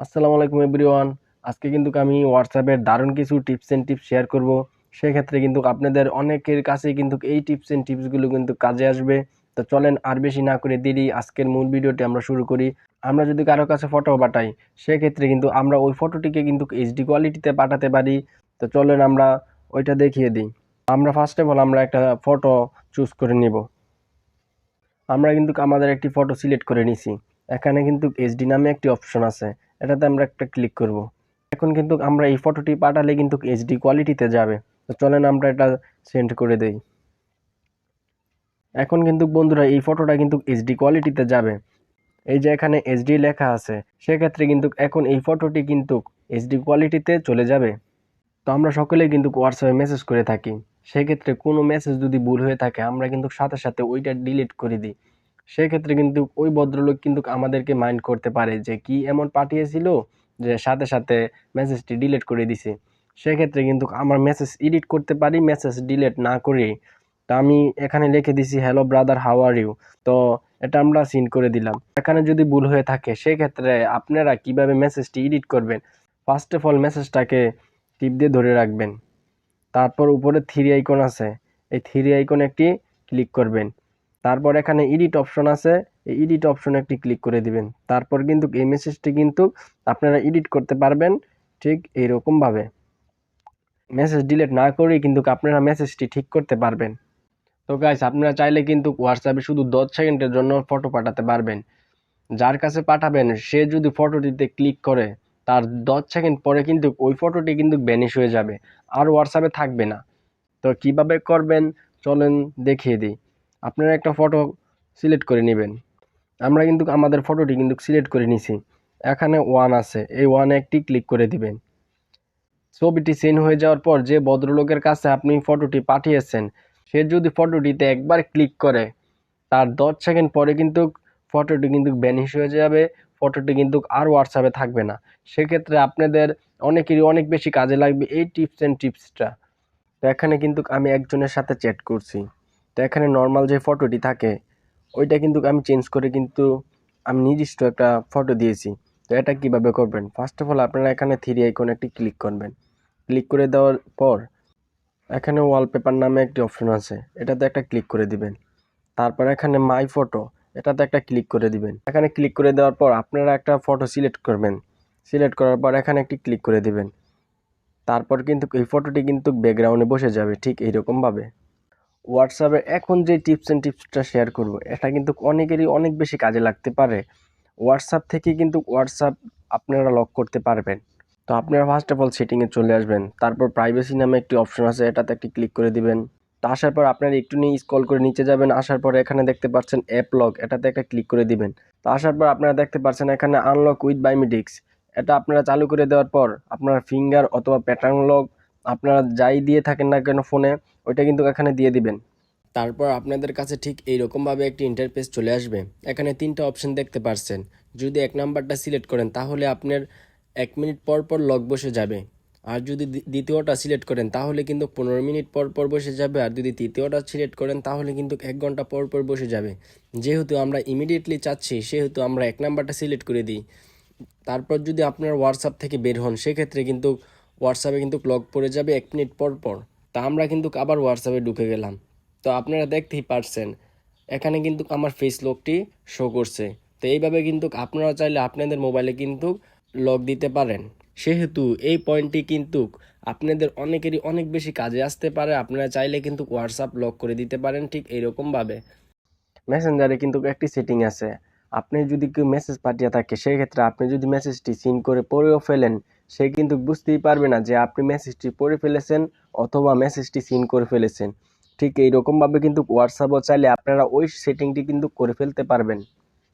আসসালামু আলাইকুম এভরিওয়ান। আজকে কিন্তু আমি হোয়াটসঅ্যাপের দারুণ কিছু টিপস এন্ড টিপস শেয়ার করব। সেক্ষেত্রে কিন্তু আপনাদের অনেকের কাছেই কিন্তু এই টিপস এন্ড টিপসগুলো কিন্তু কাজে আসবে। তো চলেন আর বেশি না করে দেরি আজকের মূল ভিডিওটি আমরা শুরু করি। আমরা যদি কারো কাছে ফটো পাঠাই, সেক্ষেত্রে কিন্তু আমরা ওই ফটোটিকে কিন্তু এইচডি কোয়ালিটিতে পাঠাতে পারি। তো চলেন আমরা ওইটা দেখিয়ে দিই। আমরা ফার্স্ট অফ অল আমরা একটা ফটো চুজ করে নিব। আমরা কিন্তু আমাদের একটি ফটো সিলেক্ট করে নিছি। এখানে কিন্তু এইচডি নামে একটি অপশন আছে, এটাতে আমরা একটা ক্লিক করব। এখন কিন্তু আমরা এই ফটোটি পাঠালে কিন্তু এইচডি কোয়ালিটিতে যাবে। তো চলেন আমরা এটা সেন্ড করে দেই। এখন কিন্তু বন্ধুরা এই ফটোটা কিন্তু এইচডি কোয়ালিটিতে যাবে। এই যে এখানে এইচডি লেখা আছে, সেক্ষেত্রে কিন্তু এখন এই ফটোটি কিন্তু এইচডি কোয়ালিটিতে চলে যাবে। তো আমরা সকলেই কিন্তু হোয়াটসঅ্যাপে মেসেজ করে থাকি। সেক্ষেত্রে কোনো মেসেজ যদি ভুল হয়ে থাকে আমরা কিন্তু সাথে সাথে ওইটা ডিলিট করে দিই। সেক্ষেত্রে কিন্তু ওই ভদ্রলোক কিন্তু আমাদেরকে মাইন্ড করতে পারে যে কি এমন পাঠিয়েছিল যে সাথে সাথে মেসেজটি ডিলিট করে দিছে। সেক্ষেত্রে কিন্তু আমার মেসেজ এডিট করতে পারি মেসেজ ডিলিট না করে। তা আমি এখানে লিখে দিছি hello brother how are you. তো এটা আমরা সিন করে দিলাম। এখানে যদি ভুল হয়ে থাকে সেক্ষেত্রে আপনারা কিভাবে মেসেজটি এডিট করবেন, ফার্স্ট অফ অল মেসেজটাকে টিপ দিয়ে ধরে রাখবেন। তারপর উপরে থ্রি আইকন আছে, এই থ্রি আইকনে একটি ক্লিক করবেন। তারপর এখানে এডিট অপশন আছে, এই এডিট অপশনে একটি ক্লিক করে দিবেন। তারপর কিন্তু এই মেসেজটি কিন্তু আপনারা এডিট করতে পারবেন ঠিক এইরকমভাবে। মেসেজ ডিলিট না করেই কিন্তু আপনারা মেসেজটি ঠিক করতে পারবেন। তো গাইস, আপনারা চাইলে কিন্তু হোয়াটসঅ্যাপে শুধু 10 সেকেন্ডের জন্য ফটো পাঠাতে পারবেন। যার কাছে পাঠাবেন সে যদি ফটোটিতে ক্লিক করে, তার 10 সেকেন্ড পরে কিন্তু ওই ফটোটি কিন্তু ভ্যানিশ হয়ে যাবে, আর হোয়াটসঅ্যাপে থাকবে না। তো কিভাবে করবেন চলেন দেখিয়ে দিই। আপনারা একটা ফটো সিলেক্ট করে নেবেন। আমরা কিন্তু আমাদের ফটোটি কিন্তু সিলেক্ট করে নিছি। এখানে ওয়ান আছে, এই ওয়ানে একটি ক্লিক করে দিবেন। ছবিটি সেন্ড হয়ে যাওয়ার পর যে ভদ্রলোকের কাছে আপনি ফটোটি পাঠিয়েছেন, সে যদি ফটোটিতে একবার ক্লিক করে, তার 10 সেকেন্ড পরে কিন্তু ফটোটি কিন্তু ভ্যানিশ হয়ে যাবে। ফটোটি কিন্তু আর হোয়াটসঅ্যাপে থাকবে না। সেক্ষেত্রে আপনাদের অনেকেরই অনেক বেশি কাজে লাগবে এই টিপস অ্যান্ড টিপসটা। তো এখানে কিন্তু আমি একজনের সাথে চ্যাট করছি। তো এখানে নর্মাল যে ফটোটি থাকে ওইটা কিন্তু আমি চেঞ্জ করে কিন্তু আমি নির্দিষ্ট একটা ফটো দিয়েছি। তো এটা কিভাবে করবেন, ফার্স্ট অফ অল আপনারা এখানে থ্রি আইকনে একটি ক্লিক করবেন। ক্লিক করে দেওয়ার পর এখানে ওয়ালপেপার নামে একটি অপশন আছে, এটাতে একটা ক্লিক করে দিবেন। তারপর এখানে মাই ফটো, এটাতে একটা ক্লিক করে দিবেন। এখানে ক্লিক করে দেওয়ার পর আপনারা একটা ফটো সিলেক্ট করবেন। সিলেক্ট করার পর এখানে একটি ক্লিক করে দিবেন। তারপর কিন্তু এই ফটোটি কিন্তু ব্যাকগ্রাউন্ডে বসে যাবে ঠিক এইরকমভাবে। হোয়াটসঅ্যাপে এখন যে টিপস অ্যান্ড টিপসটা শেয়ার করব, এটা কিন্তু অনেকেরই অনেক বেশি কাজে লাগতে পারে। হোয়াটসঅ্যাপ থেকে কিন্তু হোয়াটসঅ্যাপ আপনারা লক করতে পারবেন। তো আপনারা ফার্স্ট অফ অল সেটিংয়ে চলে আসবেন। তারপর প্রাইভেসি নামে একটি অপশন আছে, এটাতে একটি ক্লিক করে দিবেন। তো আসার পর আপনারা একটু নিয়ে স্ক্রল করে নিচে যাবেন। আসার পর এখানে দেখতে পাচ্ছেন অ্যাপ লক, এটাতে একটা ক্লিক করে দিবেন। তো আসার পর আপনারা দেখতে পাচ্ছেন এখানে আনলক উইথ বায়োমেট্রিক্স, এটা আপনারা চালু করে দেওয়ার পর আপনার ফিঙ্গার অথবা প্যাটার্ন লক আপনারা যাই দিয়ে থাকেন না কেন ফোনে, ওইটা কিন্তু এখানে দিয়ে দিবেন। তারপর আপনাদের কাছে ঠিক এইরকমভাবে একটি ইন্টারফেস চলে আসবে। এখানে তিনটা অপশন দেখতে পাচ্ছেন। যদি এক নাম্বারটা সিলেক্ট করেন তাহলে আপনার 1 মিনিট পর পর লক বসে যাবে। আর যদি দ্বিতীয়টা সিলেক্ট করেন তাহলে কিন্তু 15 মিনিট পর পর বসে যাবে। আর যদি তৃতীয়টা সিলেক্ট করেন তাহলে কিন্তু 1 ঘন্টা পর পর বসে যাবে। যেহেতু আমরা ইমিডিয়েটলি চাচ্ছি সেহেতু আমরা এক নাম্বারটা সিলেক্ট করে দিই। তারপর যদি আপনার হোয়াটসঅ্যাপ থেকে বের হন সেক্ষেত্রে কিন্তু হোয়াটসঅ্যাপে কিন্তু লক পড়ে যাবে 1 মিনিট পর পর। তা আমরা কিন্তু আবার হোয়াটসঅ্যাপে ঢুকে গেলাম। তো আপনারা দেখতেই পারছেন এখানে কিন্তু আমার ফেস লকটি শো করছে। তো এইভাবে কিন্তু আপনারা চাইলে আপনাদের মোবাইলে কিন্তু লক দিতে পারেন। সেহেতু এই পয়েন্টটি কিন্তু আপনাদের অনেকেরই অনেক বেশি কাজে আসতে পারে। আপনারা চাইলে কিন্তু হোয়াটসঅ্যাপ লক করে দিতে পারেন ঠিক এইরকমভাবে। মেসেঞ্জারে কিন্তু একটি সেটিং আছে, আপনি যদি কেউ মেসেজ পাঠিয়ে থাকে সেক্ষেত্রে আপনি যদি মেসেজটি সিন করে পড়েও ফেলেন, সে কিন্তু বুঝতেই পারবে না যে আপনি মেসেজটি পড়ে ফেলেছেন অথবা মেসেজটি সিন করে ফেলেছেন। ঠিক এইরকমভাবে কিন্তু হোয়াটসঅ্যাপও চাইলে আপনারা ওই সেটিংটি কিন্তু করে ফেলতে পারবেন।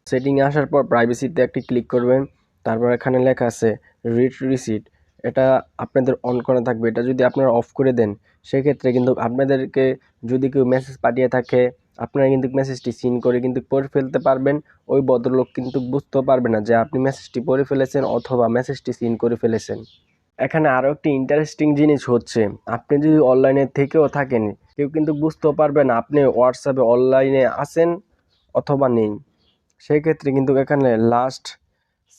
সেটিংয়ে আসার পর প্রাইভেসিতে একটি ক্লিক করবেন। তারপর এখানে লেখা আছে রিড রিসিট, এটা আপনাদের অন করা থাকবে। এটা যদি আপনারা অফ করে দেন সেক্ষেত্রে কিন্তু আপনাদেরকে যদি কেউ মেসেজ পাঠিয়ে থাকে আপনারা কিন্তু মেসেজটি সিন করে কিন্তু পড়ে ফেলতে পারবেন। ওই ভদ্রলোক কিন্তু বুঝতেও পারবে না যে আপনি মেসেজটি পড়ে ফেলেছেন অথবা মেসেজটি সিন করে ফেলেছেন। এখানে আরও একটি ইন্টারেস্টিং জিনিস হচ্ছে, আপনি যদি অনলাইনে থেকেও থাকেন কেউ কিন্তু বুঝতেও পারবে না আপনি হোয়াটসঅ্যাপে অনলাইনে আছেন অথবা নেই। সেক্ষেত্রে কিন্তু এখানে লাস্ট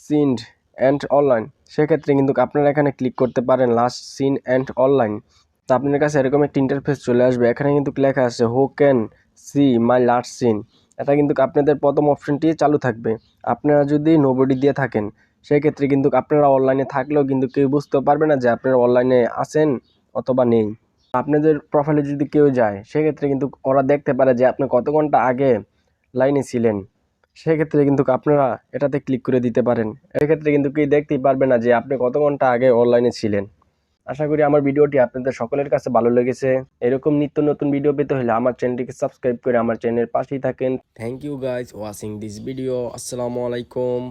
সিন্ড অ্যান্ড অনলাইন, সেক্ষেত্রে কিন্তু আপনারা এখানে ক্লিক করতে পারেন লাস্ট সিন অ্যান্ড অনলাইন। তো আপনার কাছে এরকম একটা ইন্টারফেস চলে আসবে। এখানে কিন্তু লেখা আছে who can see my last seen. এটা কিন্তু আপনাদের প্রথম অপশনটি চালু থাকবে। আপনারা যদি নোবডি দিয়ে থাকেন সেক্ষেত্রে কিন্তু আপনারা অনলাইনে থাকলেও কিন্তু কেউ বুঝতে পারবে না যে আপনারা অনলাইনে আছেন অথবা নেই। আপনাদের প্রোফাইলে যদি কেউ যায় সেক্ষেত্রে কিন্তু ওরা দেখতে পারে যে আপনি কত ঘন্টা আগে লাইনে ছিলেন। সেক্ষেত্রে কিন্তু আপনারা এটাতে ক্লিক করে দিতে পারেন। এক্ষেত্রে কিন্তু কেউ দেখতেই পারবে না যে আপনি কত ঘন্টা আগে অনলাইনে ছিলেন। আশা করি আমার ভিডিওটি আপনাদের সকলের কাছে ভালো লেগেছে। এরকম নিত্য নতুন ভিডিও পেতে হলে আমার চ্যানেলটিকে সাবস্ক্রাইব করে আমার চ্যানেলের পাশেই থাকেন। Thank you guys watching this video. আসসালামু আলাইকুম।